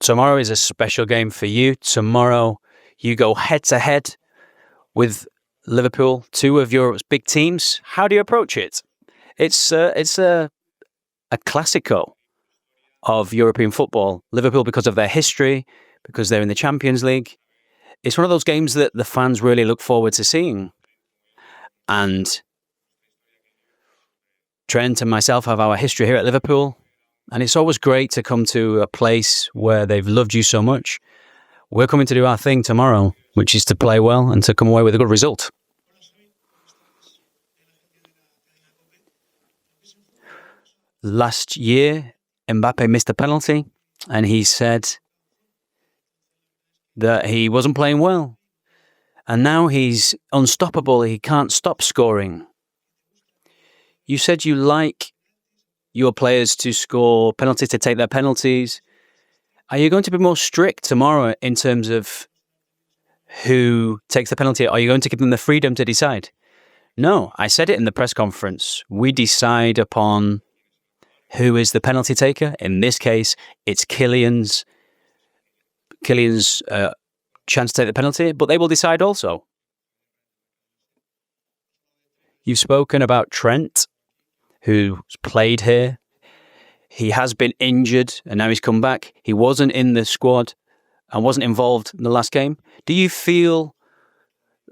Tomorrow is a special game for you. Tomorrow you go head-to-head with Liverpool, two of Europe's big teams. How do you approach it? It's a Classico of European football. Liverpool, because of their history, because they're in the Champions League. It's one of those games that the fans really look forward to seeing. And Trent and myself have our history here at Liverpool. And it's always great to come to a place where they've loved you so much. We're coming to do our thing tomorrow, which is to play well and to come away with a good result. Last year, Mbappé missed a penalty, and he said that he wasn't playing well. And now he's unstoppable. He can't stop scoring. You said you like your players to score penalties, to take their penalties. Are you going to be more strict tomorrow in terms of who takes the penalty? Are you going to give them the freedom to decide? No, I said it in the press conference. We decide upon who is the penalty taker. In this case, it's Kylian's chance to take the penalty, but they will decide also. You've spoken about Trent, who's played here. He has been injured and now he's come back. He wasn't in the squad and wasn't involved in the last game. Do you feel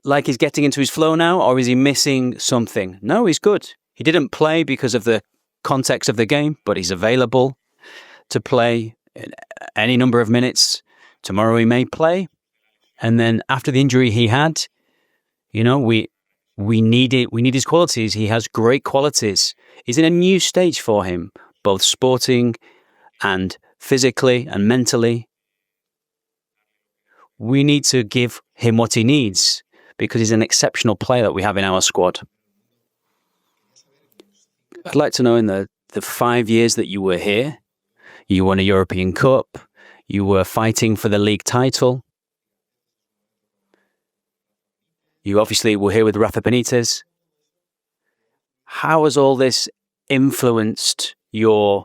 like he's getting into his flow now, or is he missing something? No, he's good. He didn't play because of the context of the game, but he's available to play any number of minutes. Tomorrow he may play. And then after the injury he had, we need his qualities. He has great qualities. He's in a new stage for him, both sporting and physically and mentally. We need to give him what he needs because he's an exceptional player that we have in our squad. I'd like to know, in the 5 years that you were here, you won a European Cup, you were fighting for the league title. You obviously were here with Rafa Benitez. How has all this influenced your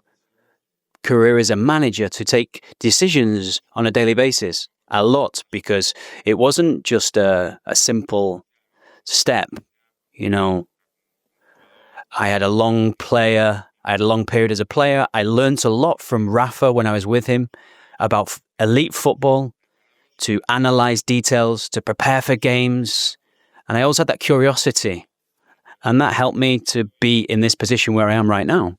career as a manager to take decisions on a daily basis? A lot, because it wasn't just a simple step. I had a long period as a player. I learned a lot from Rafa when I was with him about elite football, to analyze details, to prepare for games. And I always had that curiosity. And that helped me to be in this position where I am right now.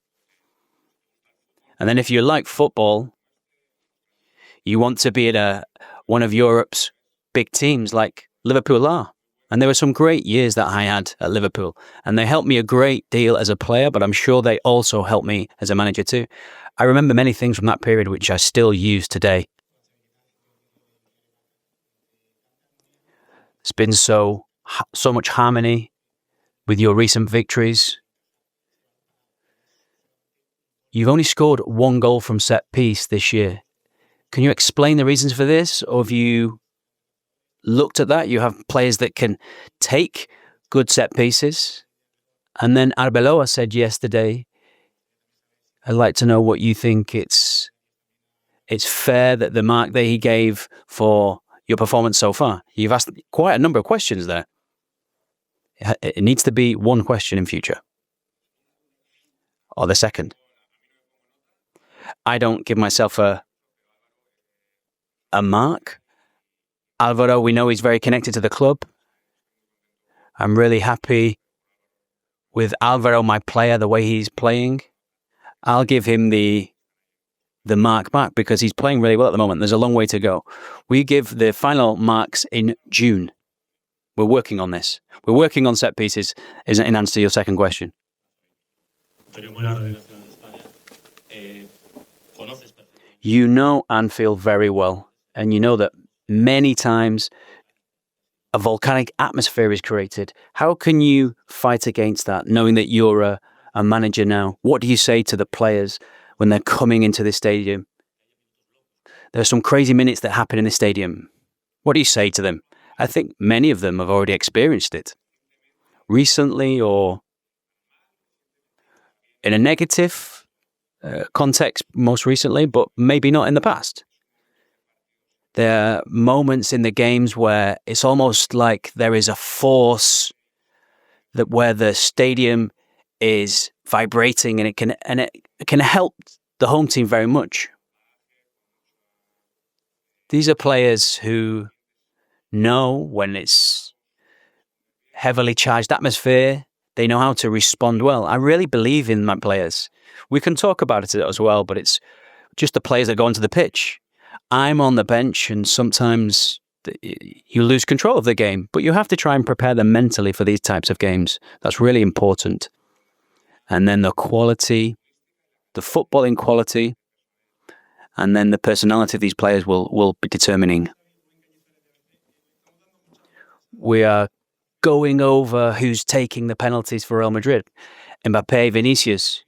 And then if you like football, you want to be at one of Europe's big teams like Liverpool are. And there were some great years that I had at Liverpool. And they helped me a great deal as a player, but I'm sure they also helped me as a manager too. I remember many things from that period which I still use today. It's been so much harmony with your recent victories. You've only scored 1 goal from set piece this year. Can you explain the reasons for this? Or have you looked at that? You have players that can take good set pieces. And then Arbeloa said yesterday, I'd like to know what you think it's fair that the mark that he gave for your performance so far. You've asked quite a number of questions there. It needs to be one question in future. Or the second. I don't give myself a mark. Alvaro, we know he's very connected to the club. I'm really happy with Alvaro, my player, the way he's playing. I'll give him the mark back because he's playing really well at the moment. There's a long way to go. We give the final marks in June. We're working on this. We're working on set pieces, in answer to your second question. You know Anfield very well, and you know that many times a volcanic atmosphere is created. How can you fight against that, knowing that you're a manager now? What do you say to the players when they're coming into this stadium? There are some crazy minutes that happen in this stadium. What do you say to them? I think many of them have already experienced it. Recently or in a negative context most recently, but maybe not in the past. There are moments in the games where it's almost like there is a force that where the stadium is vibrating, and it can help the home team very much. These are players who know when it's heavily charged atmosphere, they know how to respond well. I really believe in my players. We can talk about it as well, but it's just the players that go onto the pitch. I'm on the bench, and sometimes you lose control of the game, but you have to try and prepare them mentally for these types of games. That's really important. And then the quality, the footballing quality, and then the personality of these players will be determining. We are going over who's taking the penalties for Real Madrid. Mbappé, Vinicius.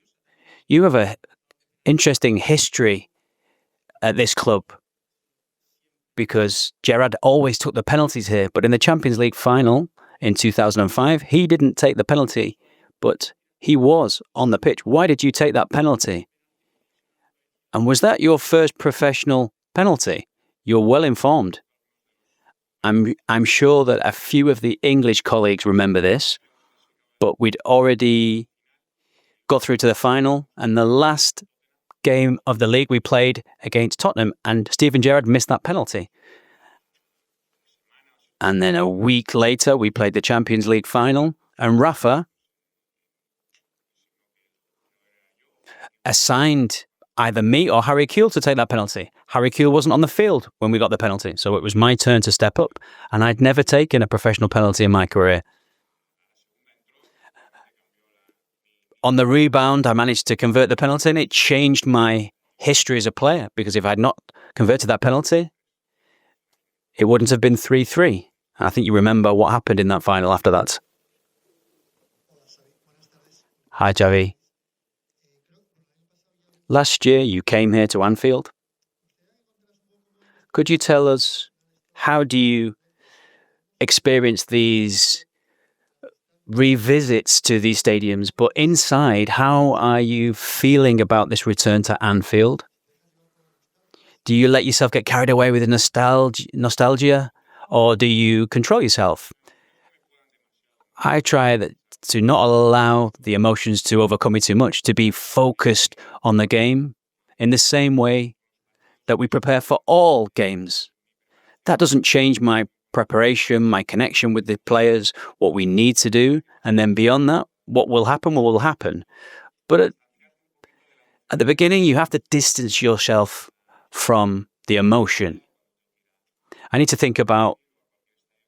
You have an interesting history at this club because Gerrard always took the penalties here, but in the Champions League final in 2005, he didn't take the penalty, but he was on the pitch. Why did you take that penalty? And was that your first professional penalty? You're well informed. I'm sure that a few of the English colleagues remember this, but we'd already got through to the final, and the last game of the league we played against Tottenham, and Steven Gerrard missed that penalty. And then a week later, we played the Champions League final, and Rafa assigned either me or Harry Kewell to take that penalty. Harry Kewell wasn't on the field when we got the penalty, so it was my turn to step up, and I'd never taken a professional penalty in my career. On the rebound, I managed to convert the penalty, and it changed my history as a player, because if I'd not converted that penalty, it wouldn't have been 3-3. I think you remember what happened in that final after that. Hi, Xavi. Last year, you came here to Anfield. Could you tell us, how do you experience these revisits to these stadiums? But inside, how are you feeling about this return to Anfield? Do you let yourself get carried away with nostalgia, or do you control yourself? I try to not allow the emotions to overcome me too much, to be focused on the game in the same way that we prepare for all games. That doesn't change my preparation, my connection with the players, what we need to do, and then beyond that, what will happen. But at the beginning, you have to distance yourself from the emotion. I need to think about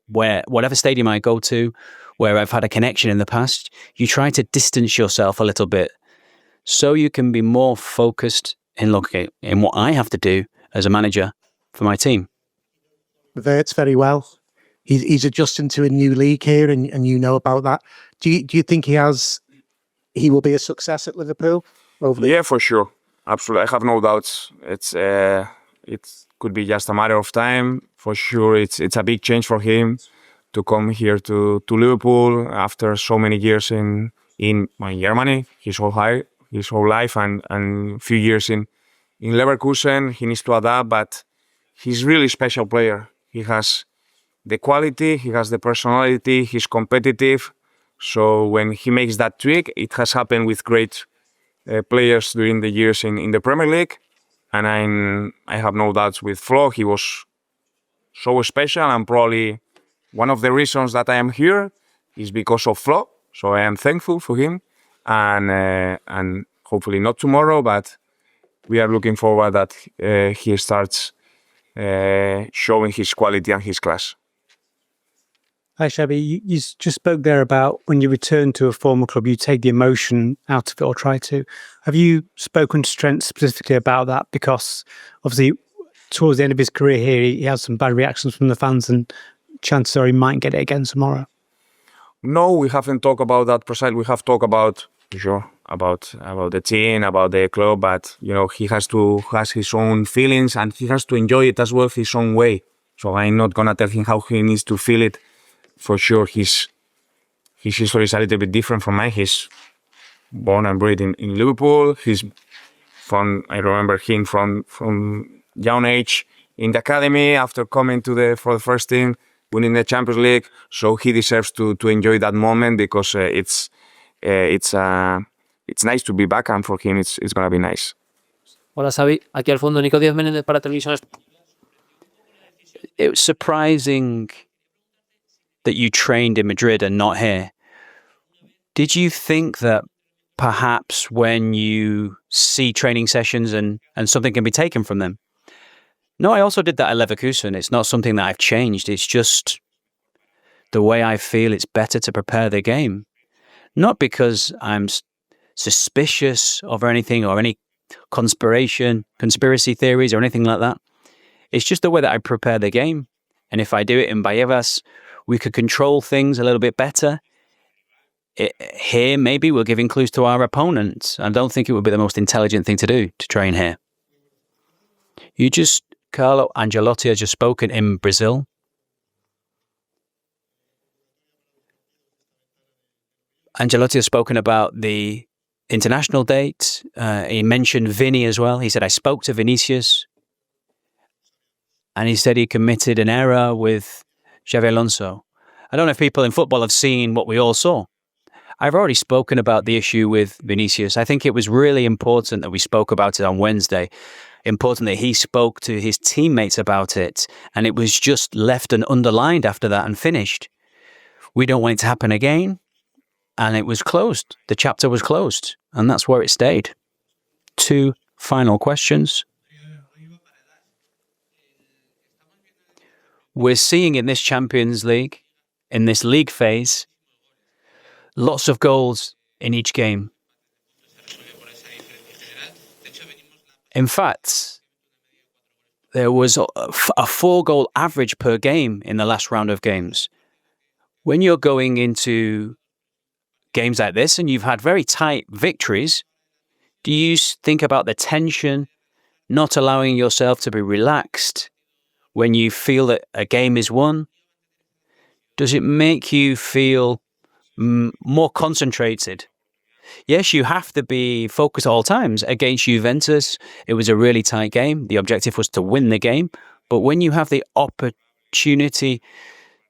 whatever stadium I go to, where I've had a connection in the past, you try to distance yourself a little bit so you can be more focused in looking in what I have to do as a manager for my team. Wirtz very well. He's adjusting to a new league here, and you know about that. Do you think he will be a success at Liverpool? Yeah, for sure. Absolutely. I have no doubts. It could be just a matter of time. For sure, it's a big change for him to come here to Liverpool after so many years in Germany, his whole life, and few years in Leverkusen. He needs to adapt, but he's really special player. He has the quality, he has the personality, he's competitive. So when he makes that tweak, it has happened with great players during the years in the Premier League. And I have no doubts with Flo. He was so special, and probably one of the reasons that I am here is because of Flo. So I am thankful for him, and hopefully not tomorrow, but we are looking forward that he starts showing his quality and his class. Hi, Xabi. You just spoke there about when you return to a former club, you take the emotion out of it, or try to. Have you spoken to Trent specifically about that? Because obviously, towards the end of his career here, he has some bad reactions from the fans, and chances are he might get it again tomorrow. No, we haven't talked about that precisely. We have talked about, sure, about the team, about the club, but he has his own feelings, and he has to enjoy it as well his own way. So I'm not gonna tell him how he needs to feel it. For sure, his history is a little bit different from mine. He's born and bred in Liverpool. I remember him from young age in the academy after coming for the first team, winning the Champions League. So he deserves to enjoy that moment because it's nice to be back, and for him it's gonna be nice. Hola Xavi, aquí al fondo Nico Díaz Menéndez para Televisión. It was surprising that you trained in Madrid and not here. Did you think that perhaps when you see training sessions and something can be taken from them? No, I also did that at Leverkusen. It's not something that I've changed. It's just the way I feel it's better to prepare the game. Not because I'm suspicious of anything or any conspiracy theories or anything like that. It's just the way that I prepare the game. And if I do it in Bayevas, we could control things a little bit better. Here, maybe we're giving clues to our opponents. I don't think it would be the most intelligent thing to do, to train here. Carlo Ancelotti has just spoken in Brazil. Ancelotti has spoken about the international date. He mentioned Vini as well. He said, I spoke to Vinicius. And he said he committed an error with Xabi Alonso. I don't know if people in football have seen what we all saw. I've already spoken about the issue with Vinicius. I think it was really important that we spoke about it on Wednesday. Important that he spoke to his teammates about it. And it was just left and underlined after that and finished. We don't want it to happen again. And it was closed. The chapter was closed. And that's where it stayed. 2 final questions. We're seeing in this Champions League, in this league phase, lots of goals in each game. In fact, there was a 4-goal average per game in the last round of games. When you're going into games like this and you've had very tight victories, do you think about the tension, not allowing yourself to be relaxed when you feel that a game is won? Does it make you feel more concentrated? Yes, you have to be focused at all times. Against Juventus, it was a really tight game. The objective was to win the game. But when you have the opportunity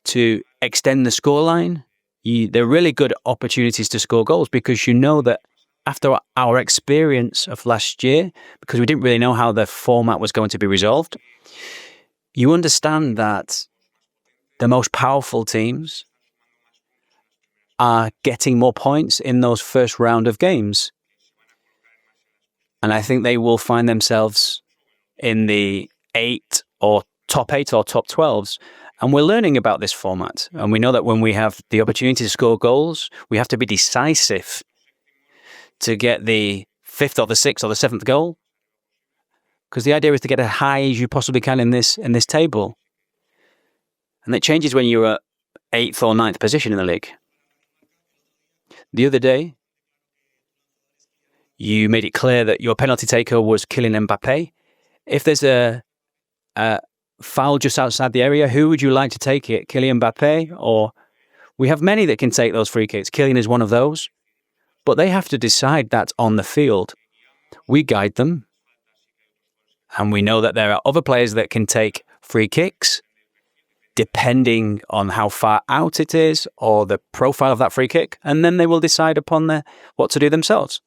to extend the scoreline, they're really good opportunities to score goals, because you know that after our experience of last year, because we didn't really know how the format was going to be resolved, you understand that the most powerful teams are getting more points in those first round of games. And I think they will find themselves in the top 8 or top 12s. And we're learning about this format. And we know that when we have the opportunity to score goals, we have to be decisive to get the 5th or the 6th or the 7th goal. Because the idea is to get as high as you possibly can in this table. And it changes when you're at 8th or 9th position in the league. The other day, you made it clear that your penalty taker was Kylian Mbappé. If there's a foul just outside the area, who would you like to take it? Kylian Mbappé? Or we have many that can take those free kicks. Kylian is one of those. But they have to decide that on the field. We guide them. And we know that there are other players that can take free kicks, depending on how far out it is or the profile of that free kick. And then they will decide upon what to do themselves.